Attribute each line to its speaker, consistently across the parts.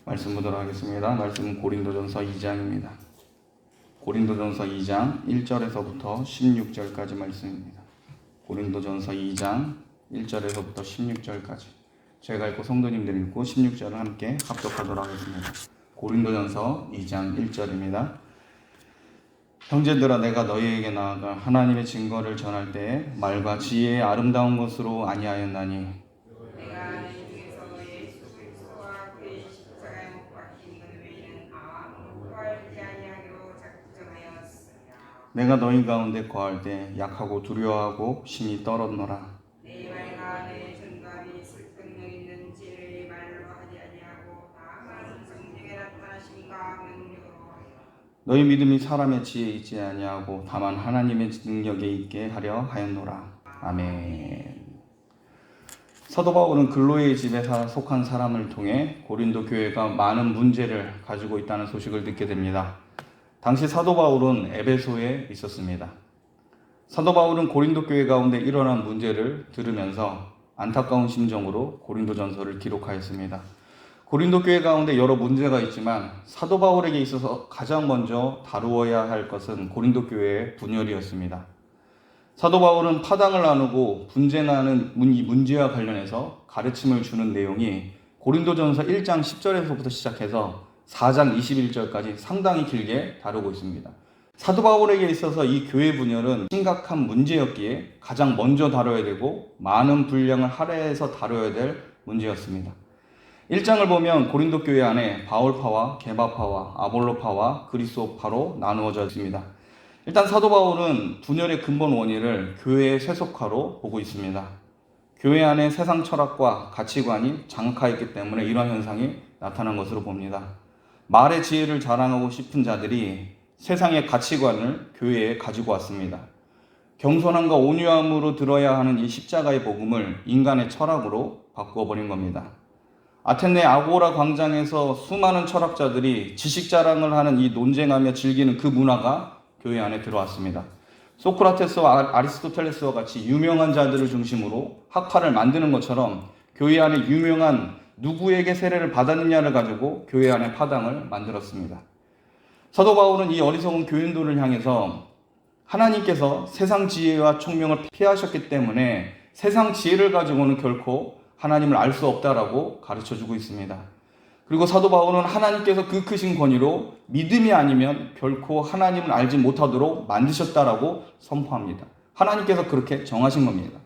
Speaker 1: 말씀 보도록 하겠습니다. 말씀은 고린도전서 2장입니다. 고린도전서 2장 1절에서부터 16절까지 말씀입니다. 고린도전서 2장 1절에서부터 16절까지 제가 읽고 성도님들 읽고 16절을 함께 합독하도록 하겠습니다. 고린도전서 2장 1절입니다. 형제들아, 내가 너희에게 나아가 하나님의 증거를 전할 때에 말과 지혜의 아름다운 것으로 아니하였나니
Speaker 2: 내가 내 중에서 예수 그리스도와 그의 십자가에 못 박힌 것 외에는 아무 구할지 아니하기로 작정하였으며
Speaker 1: 내가 너희 가운데 거할 때 약하고 두려워하고 심히 떨었노라.
Speaker 2: 내 말과 내 전감이 설득력 있는 지혜의 말로 하지 아니하고 다만 성령의 나타나심과 능력으로 하여
Speaker 1: 너희 믿음이 사람의 지혜에 있지 아니하고 다만 하나님의 능력에 있게 하려 하였노라. 아멘. 사도 바울은 글로의 집에 속한 사람을 통해 고린도 교회가 많은 문제를 가지고 있다는 소식을 듣게 됩니다. 당시 사도 바울은 에베소에 있었습니다. 사도 바울은 고린도 교회 가운데 일어난 문제를 들으면서 안타까운 심정으로 고린도전서를 기록하였습니다. 고린도 교회 가운데 여러 문제가 있지만 사도 바울에게 있어서 가장 먼저 다루어야 할 것은 고린도 교회의 분열이었습니다. 사도 바울은 파당을 나누고 분쟁하는 이 문제와 관련해서 가르침을 주는 내용이 고린도전서 1장 10절에서부터 시작해서 4장 21절까지 상당히 길게 다루고 있습니다. 사도 바울에게 있어서 이 교회 분열은 심각한 문제였기에 가장 먼저 다뤄야 되고 많은 분량을 할애해서 다뤄야 될 문제였습니다. 1장을 보면 고린도 교회 안에 바울파와 게바파와 아볼로파와 그리스도파로 나누어져 있습니다. 일단 사도 바울은 분열의 근본 원인을 교회의 세속화로 보고 있습니다. 교회 안에 세상 철학과 가치관이 장악하였기 때문에 이러한 현상이 나타난 것으로 봅니다. 말의 지혜를 자랑하고 싶은 자들이 세상의 가치관을 교회에 가지고 왔습니다. 겸손함과 온유함으로 들어야 하는 이 십자가의 복음을 인간의 철학으로 바꾸어버린 겁니다. 아테네 아고라 광장에서 수많은 철학자들이 지식 자랑을 하는 이 논쟁하며 즐기는 그 문화가 교회 안에 들어왔습니다. 소크라테스와 아리스토텔레스와 같이 유명한 자들을 중심으로 학파를 만드는 것처럼 교회 안에 유명한 누구에게 세례를 받았느냐를 가지고 교회 안에 파당을 만들었습니다. 사도 바울은 이 어리석은 교인들을 향해서 하나님께서 세상 지혜와 총명을 피하셨기 때문에 세상 지혜를 가지고는 결코 하나님을 알 수 없다라고 가르쳐주고 있습니다. 그리고 사도 바울은 하나님께서 그 크신 권위로 믿음이 아니면 결코 하나님을 알지 못하도록 만드셨다라고 선포합니다. 하나님께서 그렇게 정하신 겁니다.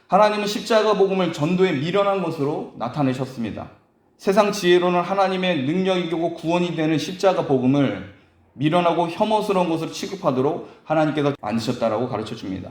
Speaker 1: 하나님은 십자가 복음을 전도에 미련한 것으로 나타내셨습니다. 세상 지혜로는 하나님의 능력이고 구원이 되는 십자가 복음을 미련하고 혐오스러운 것으로 취급하도록 하나님께서 만드셨다라고 가르쳐줍니다.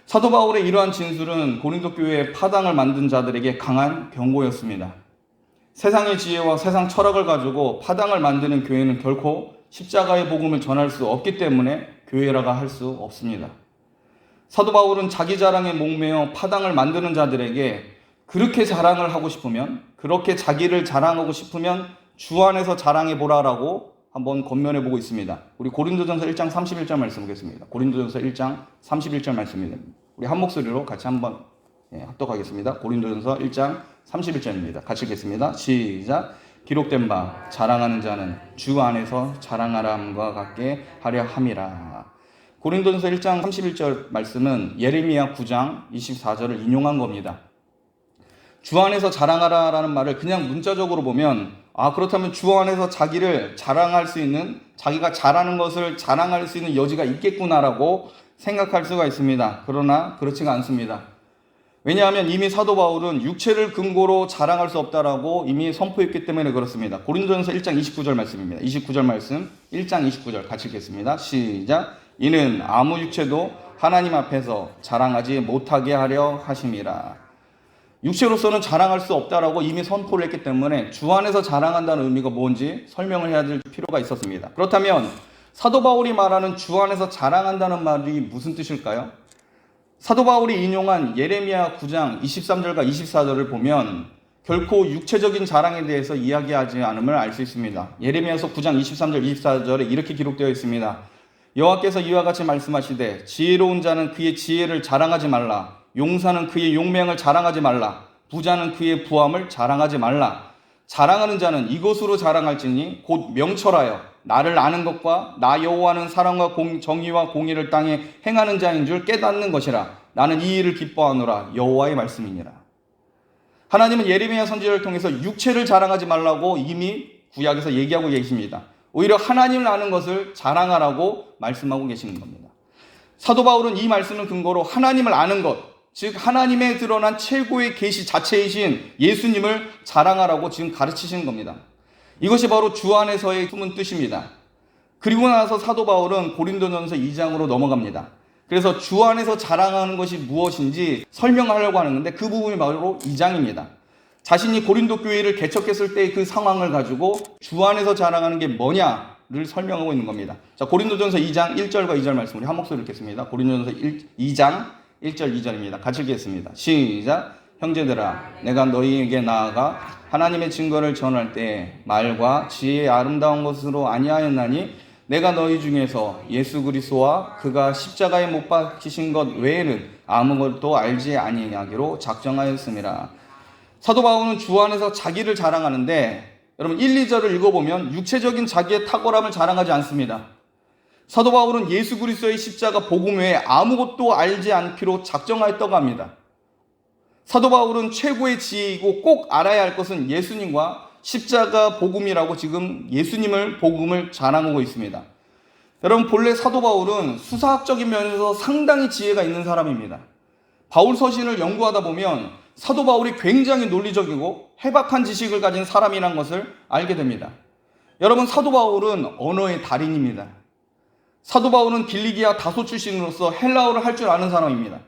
Speaker 1: 사도 바울의 이러한 진술은 고린도 교회의 파당을 만든 자들에게 강한 경고였습니다. 세상의 지혜와 세상 철학을 가지고 파당을 만드는 교회는 결코 십자가의 복음을 전할 수 없기 때문에 교회라고 할 수 없습니다. 사도 바울은 자기 자랑에 목매어 파당을 만드는 자들에게 그렇게 자랑을 하고 싶으면, 그렇게 자기를 자랑하고 싶으면 주 안에서 자랑해 보라라고 한번 권면해 보고 있습니다. 우리 고린도전서 1장 31절 말씀 보겠습니다. 고린도전서 1장 31절 말씀입니다. 우리 한 목소리로 같이 한번 합독하겠습니다. 고린도전서 1장 31절입니다. 같이 읽겠습니다. 시작. 기록된 바 자랑하는 자는 주 안에서 자랑하라 함과 같게 하려 함이라. 고린도전서 1장 31절 말씀은 예레미야 9장 24절을 인용한 겁니다. 주 안에서 자랑하라라는 말을 그냥 문자적으로 보면 그렇다면 주 안에서 자기를 자랑할 수 있는, 자기가 잘하는 것을 자랑할 수 있는 여지가 있겠구나라고 생각할 수가 있습니다. 그러나 그렇지가 않습니다. 왜냐하면 이미 사도 바울은 육체를 근거로 자랑할 수 없다라고 이미 선포했기 때문에 그렇습니다. 고린도전서 1장 29절 말씀입니다. 29절 말씀 1장 29절 같이 읽겠습니다. 시작. 이는 아무 육체도 하나님 앞에서 자랑하지 못하게 하려 하심이라. 육체로서는 자랑할 수 없다라고 이미 선포를 했기 때문에 주 안에서 자랑한다는 의미가 뭔지 설명을 해야 될 필요가 있었습니다. 그렇다면 사도 바울이 말하는 주 안에서 자랑한다는 말이 무슨 뜻일까요? 사도 바울이 인용한 예레미야 9장 23절과 24절을 보면 결코 육체적인 자랑에 대해서 이야기하지 않음을 알 수 있습니다. 예레미야서 9장 23절 24절에 이렇게 기록되어 있습니다. 여호와께서 이와 같이 말씀하시되 지혜로운 자는 그의 지혜를 자랑하지 말라. 용사는 그의 용맹을 자랑하지 말라. 부자는 그의 부함을 자랑하지 말라. 자랑하는 자는 이것으로 자랑할지니 곧 명철하여 나를 아는 것과 나 여호와는 사랑과 정의와 공의를 땅에 행하는 자인 줄 깨닫는 것이라. 나는 이 일을 기뻐하노라. 여호와의 말씀이니라. 하나님은 예레미야 선지자를 통해서 육체를 자랑하지 말라고 이미 구약에서 얘기하고 계십니다. 오히려 하나님을 아는 것을 자랑하라고 말씀하고 계시는 겁니다. 사도 바울은 이 말씀을 근거로 하나님을 아는 것, 즉 하나님에 드러난 최고의 계시 자체이신 예수님을 자랑하라고 지금 가르치시는 겁니다. 이것이 바로 주 안에서의 숨은 뜻입니다. 그리고 나서 사도 바울은 고린도전서 2장으로 넘어갑니다. 그래서 주 안에서 자랑하는 것이 무엇인지 설명하려고 하는데 그 부분이 바로 2장입니다. 자신이 고린도 교회를 개척했을 때 그 상황을 가지고 주 안에서 자랑하는 게 뭐냐를 설명하고 있는 겁니다. 자, 고린도전서 2장 1절과 2절 말씀 우리 한 목소리 읽겠습니다. 고린도전서 2장 1절 2절입니다. 같이 읽겠습니다. 시작. 형제들아, 내가 너희에게 나아가 하나님의 증거를 전할 때 말과 지혜의 아름다운 것으로 아니하였나니 내가 너희 중에서 예수 그리스도와 그가 십자가에 못 박히신 것 외에는 아무것도 알지 아니하기로 작정하였음이라. 사도 바울은 주 안에서 자기를 자랑하는데 여러분 1, 2절을 읽어보면 육체적인 자기의 탁월함을 자랑하지 않습니다. 사도 바울은 예수 그리스도의 십자가 복음 외에 아무것도 알지 않기로 작정하였다고 합니다. 사도 바울은 최고의 지혜이고 꼭 알아야 할 것은 예수님과 십자가 복음이라고 지금 예수님을 복음을 자랑하고 있습니다. 여러분 본래 사도 바울은 수사학적인 면에서 상당히 지혜가 있는 사람입니다. 바울 서신을 연구하다 보면 사도 바울이 굉장히 논리적이고 해박한 지식을 가진 사람이라는 것을 알게 됩니다. 여러분 사도 바울은 언어의 달인입니다. 사도 바울은 길리기아 다소 출신으로서 헬라어를 할 줄 아는 사람입니다.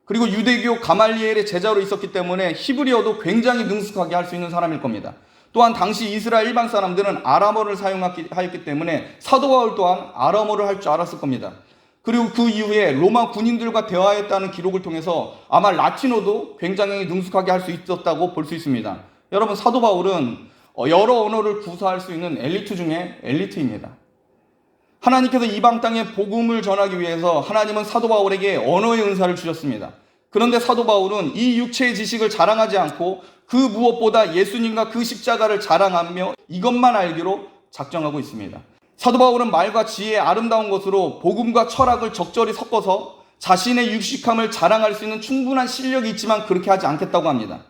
Speaker 1: 그리고 유대교 가말리엘의 제자로 있었기 때문에 히브리어도 굉장히 능숙하게 할 수 있는 사람일 겁니다. 또한 당시 이스라엘 일반 사람들은 아람어를 사용하였기 때문에 사도 바울 또한 아람어를 할 줄 알았을 겁니다. 그리고 그 이후에 로마 군인들과 대화했다는 기록을 통해서 아마 라틴어도 굉장히 능숙하게 할 수 있었다고 볼 수 있습니다. 여러분 사도 바울은 여러 언어를 구사할 수 있는 엘리트 중에 엘리트입니다. 하나님께서 이방 땅에 복음을 전하기 위해서 하나님은 사도 바울에게 언어의 은사를 주셨습니다. 그런데 사도 바울은 이 육체의 지식을 자랑하지 않고 그 무엇보다 예수님과 그 십자가를 자랑하며 이것만 알기로 작정하고 있습니다. 사도 바울은 말과 지혜의 아름다운 것으로 복음과 철학을 적절히 섞어서 자신의 육식함을 자랑할 수 있는 충분한 실력이 있지만 그렇게 하지 않겠다고 합니다.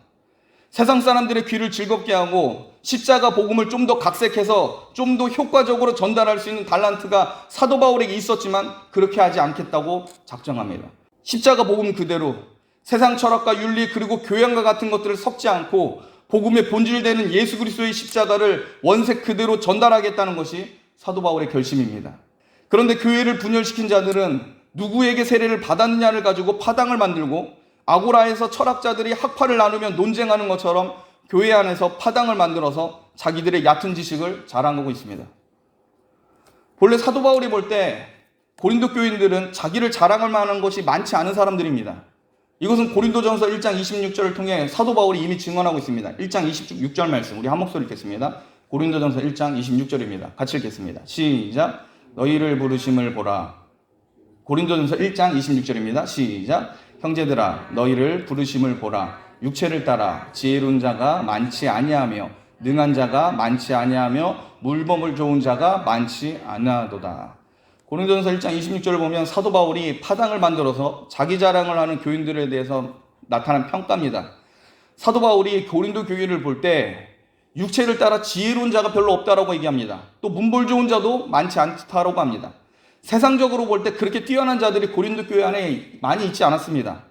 Speaker 1: 세상 사람들의 귀를 즐겁게 하고 십자가 복음을 좀 더 각색해서 좀 더 효과적으로 전달할 수 있는 달란트가 사도 바울에게 있었지만 그렇게 하지 않겠다고 작정합니다. 십자가 복음 그대로 세상 철학과 윤리 그리고 교양과 같은 것들을 섞지 않고 복음의 본질되는 예수 그리스도의 십자가를 원색 그대로 전달하겠다는 것이 사도 바울의 결심입니다. 그런데 교회를 분열시킨 자들은 누구에게 세례를 받았느냐를 가지고 파당을 만들고 아고라에서 철학자들이 학파를 나누며 논쟁하는 것처럼 교회 안에서 파당을 만들어서 자기들의 얕은 지식을 자랑하고 있습니다. 본래 사도 바울이 볼 때 고린도 교인들은 자기를 자랑할 만한 것이 많지 않은 사람들입니다. 이것은 고린도전서 1장 26절을 통해 사도 바울이 이미 증언하고 있습니다. 1장 26절 말씀 우리 한 목소리 읽겠습니다. 고린도전서 1장 26절입니다. 같이 읽겠습니다. 시작. 너희를 부르심을 보라. 고린도전서 1장 26절입니다. 시작. 형제들아 너희를 부르심을 보라. 육체를 따라 지혜로운 자가 많지 아니하며 능한 자가 많지 아니하며 물범을 좋은 자가 많지 아니하도다. 고린도전서 1장 26절을 보면 사도 바울이 파당을 만들어서 자기 자랑을 하는 교인들에 대해서 나타난 평가입니다. 사도 바울이 고린도 교회를 볼 때 육체를 따라 지혜로운 자가 별로 없다라고 얘기합니다. 또 문벌 좋은 자도 많지 않다라고 합니다. 세상적으로 볼 때 그렇게 뛰어난 자들이 고린도 교회 안에 많이 있지 않았습니다.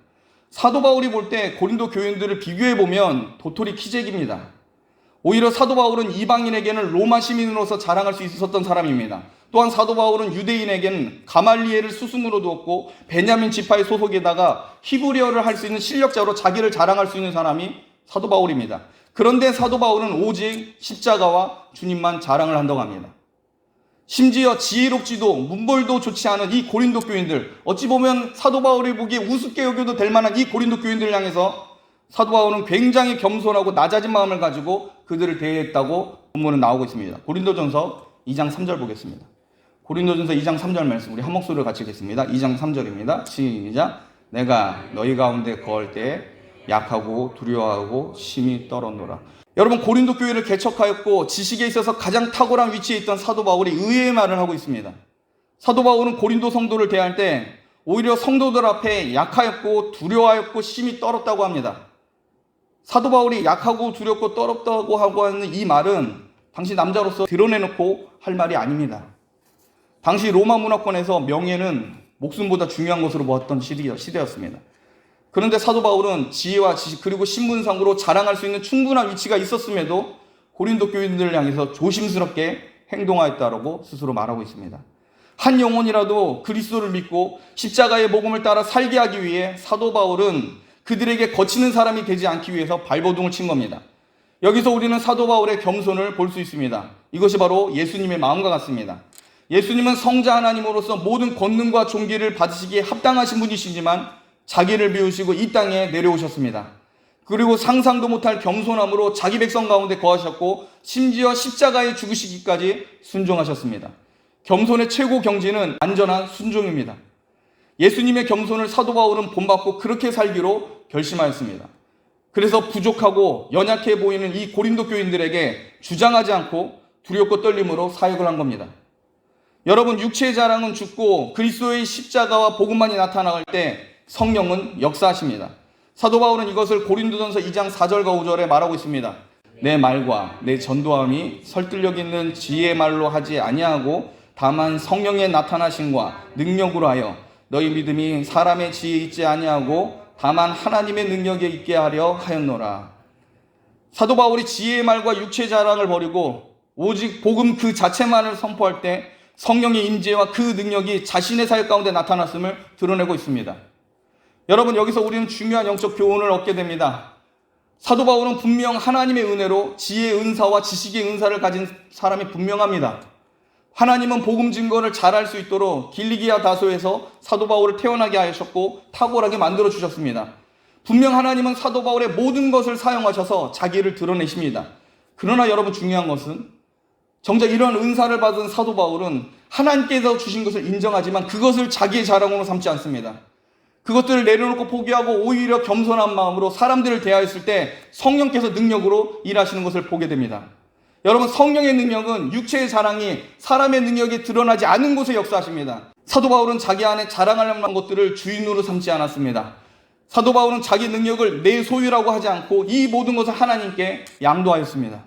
Speaker 1: 사도 바울이 볼 때 고린도 교인들을 비교해보면 도토리 키재기입니다. 오히려 사도 바울은 이방인에게는 로마 시민으로서 자랑할 수 있었던 사람입니다. 또한 사도 바울은 유대인에게는 가말리엘을 스승으로 두었고 베냐민 지파의 소속에다가 히브리어를 할 수 있는 실력자로 자기를 자랑할 수 있는 사람이 사도 바울입니다. 그런데 사도 바울은 오직 십자가와 주님만 자랑을 한다고 합니다. 심지어 지혜롭지도 문벌도 좋지 않은 이 고린도 교인들, 어찌 보면 사도 바울이 보기에 우습게 여겨도 될 만한 이 고린도 교인들을 향해서 사도 바울은 굉장히 겸손하고 낮아진 마음을 가지고 그들을 대했다고 본문은 나오고 있습니다. 고린도전서 2장 3절 보겠습니다. 고린도전서 2장 3절 말씀 우리 한 목소리로 같이 읽겠습니다. 2장 3절입니다. 시작. 내가 너희 가운데 거할 때 약하고 두려워하고 심히 떨었노라. 여러분, 고린도 교회를 개척하였고 지식에 있어서 가장 탁월한 위치에 있던 사도 바울이 의외의 말을 하고 있습니다. 사도 바울은 고린도 성도를 대할 때 오히려 성도들 앞에 약하였고 두려워하였고 심히 떨었다고 합니다. 사도 바울이 약하고 두렵고 떨었다고 하고 하는 이 말은 당시 남자로서 드러내놓고 할 말이 아닙니다. 당시 로마 문화권에서 명예는 목숨보다 중요한 것으로 보았던 시대였습니다. 그런데 사도 바울은 지혜와 지식 그리고 신분상으로 자랑할 수 있는 충분한 위치가 있었음에도 고린도 교인들을 향해서 조심스럽게 행동하였다라고 스스로 말하고 있습니다. 한 영혼이라도 그리스도를 믿고 십자가의 복음을 따라 살게 하기 위해 사도 바울은 그들에게 거치는 사람이 되지 않기 위해서 발버둥을 친 겁니다. 여기서 우리는 사도 바울의 겸손을 볼 수 있습니다. 이것이 바로 예수님의 마음과 같습니다. 예수님은 성자 하나님으로서 모든 권능과 존귀를 받으시기에 합당하신 분이시지만 자기를 비우시고 이 땅에 내려오셨습니다. 그리고 상상도 못할 겸손함으로 자기 백성 가운데 거하셨고 심지어 십자가에 죽으시기까지 순종하셨습니다. 겸손의 최고 경지는 완전한 순종입니다. 예수님의 겸손을 사도 바울은 본받고 그렇게 살기로 결심하였습니다. 그래서 부족하고 연약해 보이는 이 고린도 교인들에게 주장하지 않고 두렵고 떨림으로 사역을 한 겁니다. 여러분, 육체의 자랑은 죽고 그리스도의 십자가와 복음만이 나타날 때 성령은 역사하십니다. 사도 바울은 이것을 고린도전서 2장 4절과 5절에 말하고 있습니다. 내 말과 내 전도함이 설득력 있는 지혜의 말로 하지 아니하고 다만 성령의 나타나심과 능력으로 하여 너희 믿음이 사람의 지혜에 있지 아니하고 다만 하나님의 능력에 있게 하려 하였노라. 사도 바울이 지혜의 말과 육체의 자랑을 버리고 오직 복음 그 자체만을 선포할 때 성령의 임재와 그 능력이 자신의 사역 가운데 나타났음을 드러내고 있습니다. 여러분, 여기서 우리는 중요한 영적 교훈을 얻게 됩니다. 사도 바울은 분명 하나님의 은혜로 지혜의 은사와 지식의 은사를 가진 사람이 분명합니다. 하나님은 복음 증거를 잘할 수 있도록 길리기아 다소에서 사도 바울을 태어나게 하셨고 탁월하게 만들어 주셨습니다. 분명 하나님은 사도 바울의 모든 것을 사용하셔서 자기를 드러내십니다. 그러나 여러분, 중요한 것은 정작 이러한 은사를 받은 사도 바울은 하나님께서 주신 것을 인정하지만 그것을 자기의 자랑으로 삼지 않습니다. 그것들을 내려놓고 포기하고 오히려 겸손한 마음으로 사람들을 대하였을 때 성령께서 능력으로 일하시는 것을 보게 됩니다. 여러분, 성령의 능력은 육체의 자랑이 사람의 능력이 드러나지 않은 곳에 역사하십니다. 사도 바울은 자기 안에 자랑할 만한 것들을 주인으로 삼지 않았습니다. 사도 바울은 자기 능력을 내 소유라고 하지 않고 이 모든 것을 하나님께 양도하였습니다.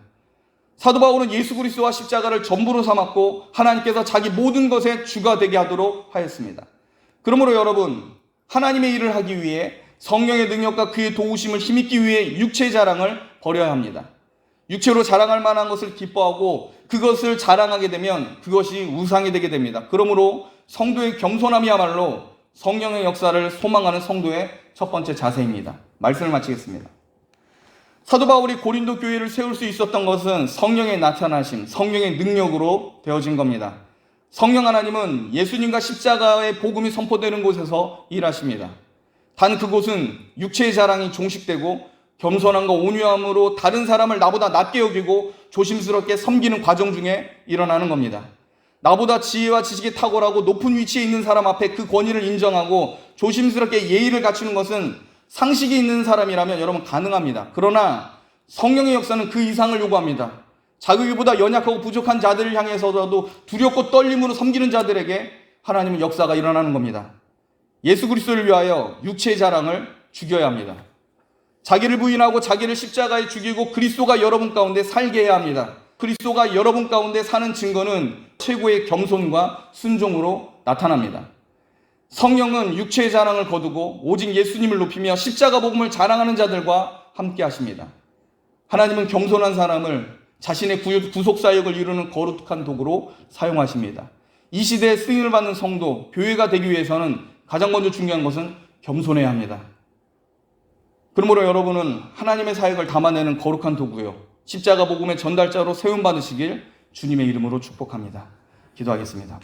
Speaker 1: 사도 바울은 예수 그리스도와 십자가를 전부로 삼았고 하나님께서 자기 모든 것의 주가 되게 하도록 하였습니다. 그러므로 여러분, 하나님의 일을 하기 위해 성령의 능력과 그의 도우심을 힘입기 위해 육체의 자랑을 버려야 합니다. 육체로 자랑할 만한 것을 기뻐하고 그것을 자랑하게 되면 그것이 우상이 되게 됩니다. 그러므로 성도의 겸손함이야말로 성령의 역사를 소망하는 성도의 첫 번째 자세입니다. 말씀을 마치겠습니다. 사도 바울이 고린도 교회를 세울 수 있었던 것은 성령의 나타나심, 성령의 능력으로 되어진 겁니다. 성령 하나님은 예수님과 십자가의 복음이 선포되는 곳에서 일하십니다. 단 그곳은 육체의 자랑이 종식되고 겸손함과 온유함으로 다른 사람을 나보다 낮게 여기고 조심스럽게 섬기는 과정 중에 일어나는 겁니다. 나보다 지혜와 지식이 탁월하고 높은 위치에 있는 사람 앞에 그 권위를 인정하고 조심스럽게 예의를 갖추는 것은 상식이 있는 사람이라면 여러분 가능합니다. 그러나 성령의 역사는 그 이상을 요구합니다. 자기보다 연약하고 부족한 자들을 향해서라도 두렵고 떨림으로 섬기는 자들에게 하나님의 역사가 일어나는 겁니다. 예수 그리스도를 위하여 육체의 자랑을 죽여야 합니다. 자기를 부인하고 자기를 십자가에 죽이고 그리스도가 여러분 가운데 살게 해야 합니다. 그리스도가 여러분 가운데 사는 증거는 최고의 겸손과 순종으로 나타납니다. 성령은 육체의 자랑을 거두고 오직 예수님을 높이며 십자가 복음을 자랑하는 자들과 함께 하십니다. 하나님은 겸손한 사람을 자신의 구속사역을 이루는 거룩한 도구로 사용하십니다. 이 시대에 쓰임을 받는 성도, 교회가 되기 위해서는 가장 먼저 중요한 것은 겸손해야 합니다. 그러므로 여러분은 하나님의 사역을 담아내는 거룩한 도구요, 십자가 복음의 전달자로 세움받으시길 주님의 이름으로 축복합니다. 기도하겠습니다.